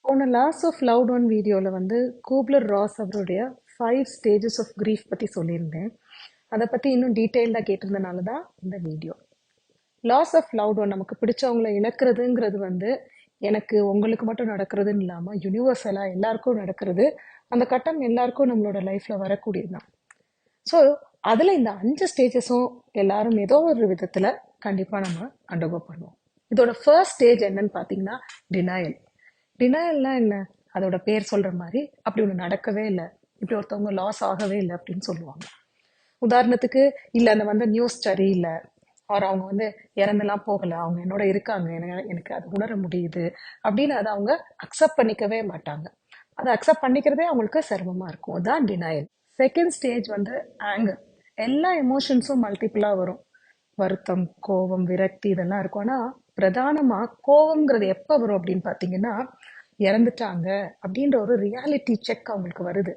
போன loss of loved one வீடியோவில் வந்து கூப்லர் ராஸ் அவருடைய 5 ஸ்டேஜஸ் ஆஃப் grief பற்றி சொல்லியிருந்தேன். அதை பற்றி இன்னும் டீட்டெயில்டாக கேட்டிருந்தனால தான் இந்த video. Loss of loved one, நமக்கு பிடிச்சவங்களை இழக்கிறதுங்கிறது வந்து எனக்கு உங்களுக்கு மட்டும் நடக்கிறதுன்னு இல்லாமல் யூனிவர்சலாக எல்லாருக்கும் நடக்கிறது. அந்த கட்டம் எல்லாருக்கும் நம்மளோட லைஃப்பில் வரக்கூடியது தான். ஸோ அதில் இந்த 5 ஸ்டேஜஸும் எல்லாரும் ஏதோ ஒரு விதத்தில் கண்டிப்பாக நம்ம அண்டர்கோ பண்ணுவோம். இதோட ஃபர்ஸ்ட் ஸ்டேஜ் என்னன்னு பார்த்தீங்கன்னா டினையல். டினையல்னா என்ன? அதோட பேர் சொல்ற மாதிரி அப்படி ஒன்று நடக்கவே இல்லை, இப்படி ஒருத்தவங்க லாஸ் ஆகவே இல்லை அப்படின்னு சொல்லுவாங்க. உதாரணத்துக்கு, இல்லை அந்த வந்து நியூஸ் சரியில்லை, ஆர் அவங்க வந்து இறந்தெல்லாம் போகலை, அவங்க என்னோட இருக்காங்க, எனக்கு அது உணர முடியுது அப்படின்னு அதை அவங்க அக்செப்ட் பண்ணிக்கவே மாட்டாங்க. அதை அக்செப்ட் பண்ணிக்கிறதே அவங்களுக்கு சிரமமா இருக்கும். அதுதான் டினையல். செகண்ட் ஸ்டேஜ் வந்து ஆங்கர். எல்லா எமோஷன்ஸும் மல்டிபிளாக வரும். வருத்தம், கோபம், விரக்தி இதெல்லாம் இருக்கும். ஆனால் பிரதானமாக கோபம்ங்கிறது எப்போ வரும் அப்படின்னு பார்த்தீங்கன்னா, இறந்துட்டாங்க அப்படின்ற ஒரு ரியாலிட்டி செக் அவங்களுக்கு வருது.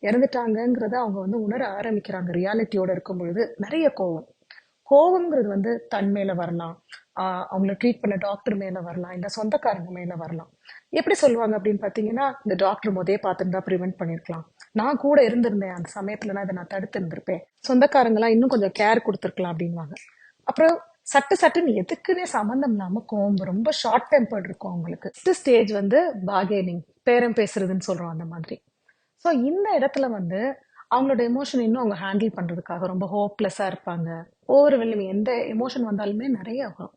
இறந்துட்டாங்கங்கிறத அவங்க வந்து உணர ஆரம்பிக்கிறாங்க. ரியாலிட்டியோட இருக்கும் பொழுது நிறைய கோபம்ங்கிறது வந்து தன் மேல வரலாம், அவங்கள ட்ரீட் பண்ண டாக்டர் மேல வரலாம், இல்லை சொந்தக்காரங்க மேல வரலாம். எப்படி சொல்லுவாங்க அப்படின்னு பார்த்தீங்கன்னா, இந்த டாக்டர் முதலே பார்த்துருந்தா ப்ரிவென்ட் பண்ணியிருக்கலாம், நான் கூட இருந்திருந்தேன் அந்த சமயத்துல இதை நான் தடுத்து இருந்திருப்பேன், சொந்தக்காரங்களாம் இன்னும் கொஞ்சம் கேர் கொடுத்துருக்கலாம் அப்படின்வாங்க. அப்புறம் சட்டுன்னு எதுக்குன்னே சம்மந்தம் இல்லாம கோவம், ரொம்ப ஷார்ட் டெம்பர்ட் இருக்கும் அவங்களுக்கு. ஃபர்ஸ்ட் ஸ்டேஜ் வந்து பார்கெனிங், பேரம் பேசுறதுன்னு சொல்றோம் அந்த மாதிரி. ஸோ இந்த இடத்துல வந்து அவங்களோட எமோஷன் இன்னும் அவங்க ஹேண்டில் பண்றதுக்காக ரொம்ப ஹோப்லெஸ்ஸா இருப்பாங்க. ஒவ்வொரு வெள்ளும் எந்த எமோஷன் வந்தாலுமே நிறைய வரும்.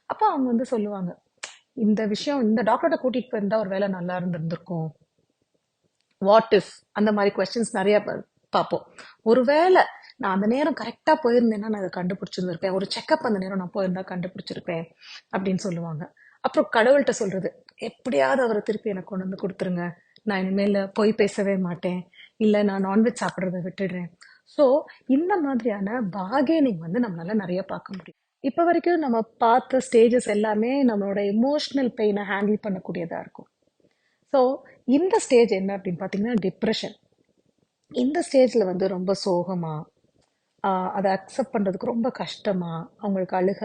அப்போ அவங்க வந்து சொல்லுவாங்க, இந்த விஷயம் இந்த டாக்டர்கிட்ட கூட்டிட்டு போயிருந்தா ஒரு வேலை நல்லா இருந்திருக்கும், வாட் இஃப், அந்த மாதிரி கொஸ்டின்ஸ் நிறைய பார்ப்போம். ஒருவேளை நான் அந்த நேரம் கரெக்டாக போயிருந்தேன்னா நான் அதை கண்டுபிடிச்சிருந்திருப்பேன், ஒரு செக்கப் அந்த நேரம் நான் போயிருந்தா கண்டுபிடிச்சிருப்பேன் அப்படின்னு சொல்லுவாங்க. அப்புறம் கடவுள்கிட்ட சொல்றது, எப்படியாவது அவரை திருப்பி எனக்கு கொண்டு வந்து கொடுத்துருங்க, நான் இனிமேல் பொய் பேசவே மாட்டேன், இல்லை நான் நான்வெஜ் சாப்பிட்றத விட்டுடுறேன். ஸோ இந்த மாதிரியான பார்கெனிங் வந்து நம்மளால நிறைய பார்க்க முடியும். இப்போ வரைக்கும் நம்ம பார்த்த ஸ்டேஜஸ் எல்லாமே நம்மளோட எமோஷ்னல் பெயினை ஹேண்டில் பண்ணக்கூடியதாக இருக்கும். ஸோ இந்த ஸ்டேஜ் என்ன அப்படின்னு பார்த்தீங்கன்னா டிப்ரெஷன். இந்த ஸ்டேஜில் வந்து ரொம்ப சோகமா, அதை அக்செப்ட் பண்ணுறதுக்கு ரொம்ப கஷ்டமா, அவங்களுக்கு அழுக,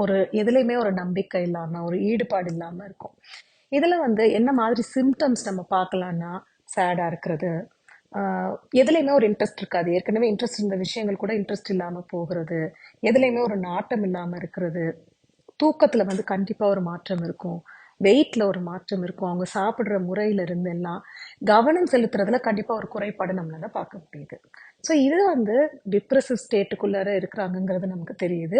ஒரு எதுலேயுமே ஒரு நம்பிக்கை இல்லாமல், ஒரு ஈடுபாடு இல்லாமல் இருக்கும். இதில் வந்து என்ன மாதிரி சிம்டம்ஸ் நம்ம பார்க்கலான்னா, சேடாக இருக்கிறது, எதுலேயுமே ஒரு இன்ட்ரெஸ்ட் இருக்காது, ஏற்கனவே இன்ட்ரெஸ்ட் இருந்த விஷயங்கள் கூட இன்ட்ரெஸ்ட் இல்லாமல் போகிறது, எதுலேயுமே ஒரு நாட்டம் இல்லாமல் இருக்கிறது, தூக்கத்தில் வந்து கண்டிப்பாக ஒரு மாற்றம் இருக்கும், வெயிட்ல ஒரு மாற்றம் இருக்கும், அவங்க சாப்பிட்ற முறையில இருந்து எல்லாம் கவனம் செலுத்துறதுல கண்டிப்பாக ஒரு குறைபாடு நம்மளால பார்க்க முடியுது. ஸோ இது வந்து டிப்ரெசிவ் ஸ்டேட்டுக்குள்ளார இருக்கிறாங்கங்கிறது நமக்கு தெரியுது.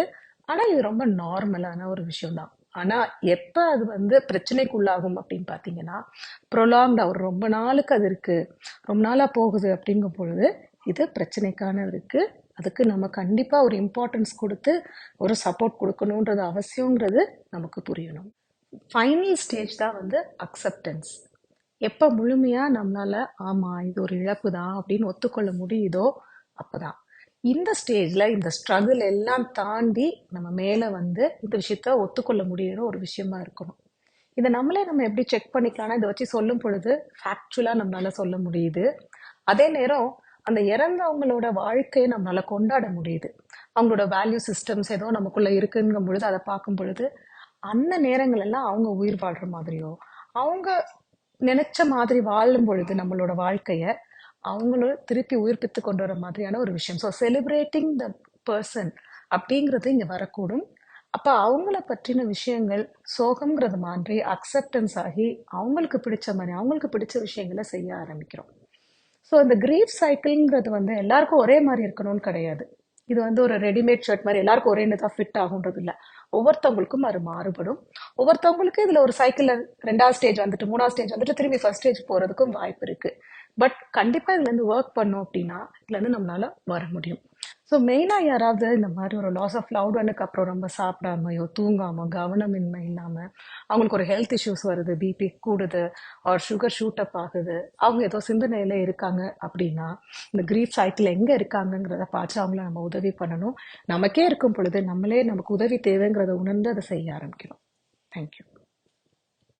ஆனால் இது ரொம்ப நார்மலான ஒரு விஷயம்தான். ஆனால் எப்போ அது வந்து பிரச்சனைக்குள்ளாகும் அப்படின்னு பார்த்தீங்கன்னா, ப்ரொலாங்டா ஒரு ரொம்ப நாளுக்கு அது இருக்கு, ரொம்ப நாளாக போகுது அப்படிங்கும் பொழுது இது பிரச்சனைக்கான இருக்கு. அதுக்கு நம்ம கண்டிப்பாக ஒரு இம்பார்ட்டன்ஸ் கொடுத்து ஒரு சப்போர்ட் கொடுக்கணுன்றது அவசியங்கிறது நமக்கு புரியணும். ஃபைனல் ஸ்டேஜ் தான் வந்து அக்செப்டன்ஸ். எப்போ முழுமையாக நம்மளால் ஆமாம் இது ஒரு இழப்பு தான் அப்படின்னு ஒத்துக்கொள்ள முடியுதோ அப்போதான். இந்த ஸ்டேஜில் இந்த ஸ்ட்ரகிள் எல்லாம் தாண்டி நம்ம மேலே வந்து இந்த விஷயத்த ஒத்துக்கொள்ள முடியிற ஒரு விஷயமா இருக்கணும். இதை நம்ம எப்படி செக் பண்ணிக்கலாம்னா, இதை வச்சு சொல்லும் பொழுது ஃபேக்சுவலாக நம்மளால் சொல்ல முடியுது. அதே நேரம் அந்த இறந்தவங்களோட வாழ்க்கையை நம்மளால கொண்டாட முடியுது. அவங்களோட வேல்யூ சிஸ்டம்ஸ் ஏதோ நமக்குள்ள இருக்குங்கும் பொழுது அதை பார்க்கும் பொழுது அந்த நேரங்கள் எல்லாம் அவங்க உயிர் வாழ்ற மாதிரியோ, அவங்க நினைச்ச மாதிரி வாழும் பொழுது நம்மளோட வாழ்க்கைய அவங்களும் திருப்பி உயிர்ப்பித்து கொண்டு வர மாதிரியான ஒரு விஷயம். ஸோ செலிப்ரேட்டிங் த பர்சன் அப்படிங்கிறது இங்க வரக்கூடும். அப்ப அவங்கள பற்றின விஷயங்கள் சோகம்ங்கிறது மாதிரி அக்செப்டன்ஸ் ஆகி அவங்களுக்கு பிடிச்ச மாதிரி அவங்களுக்கு பிடிச்ச விஷயங்களை செய்ய ஆரம்பிக்கிறோம். ஸோ இந்த கிரீஃப் சைக்கிள்ங்கிறது வந்து எல்லாருக்கும் ஒரே மாதிரி இருக்கணும்னு கிடையாது. இது வந்து ஒரு ரெடிமேட் ஷர்ட் மாதிரி எல்லாருக்கும் ஒரே தான் ஃபிட் ஆகுன்றது இல்லை. ஒவ்வொருத்தவங்களுக்கும் அது மாறுபடும். ஒவ்வொருத்தவங்களுக்கு இதுல ஒரு சைக்கிள்ல 2வது ஸ்டேஜ் வந்துட்டு 3வது ஸ்டேஜ் வந்துட்டு திரும்பி ஃபர்ஸ்ட் ஸ்டேஜ் போறதுக்கும் வாய்ப்பு இருக்கு. பட் கண்டிப்பா இதுல இருந்து ஒர்க் பண்ணோம் அப்படின்னா இதுல இருந்து நம்மளால வர முடியும். ஸோ மெயினா யாராவது இந்த மாதிரி ஒரு லாஸ் ஆஃப் லவ்ட் ஒன்னுக்கு அப்புறம் ரொம்ப சாப்பிடாமையோ தூங்காம கவனமின்மை இல்லாம அவங்களுக்கு ஒரு ஹெல்த் இஷ்யூஸ் வருது, பிபி கூடுது, ஆர் சுகர் ஷூட் அப் ஆகுது, அவங்க ஏதோ சிந்தனையில இருக்காங்க அப்படின்னா இந்த கிரீஃப் சைக்கிள் எங்க இருக்காங்கங்கிறத பார்த்து அவங்கள நம்ம உதவி பண்ணணும். நமக்கே இருக்கும் பொழுது நம்மளே நமக்கு உதவி தேவைங்கிறத உணர்ந்து அதை செய்ய ஆரம்பிக்கணும். தேங்க்யூ.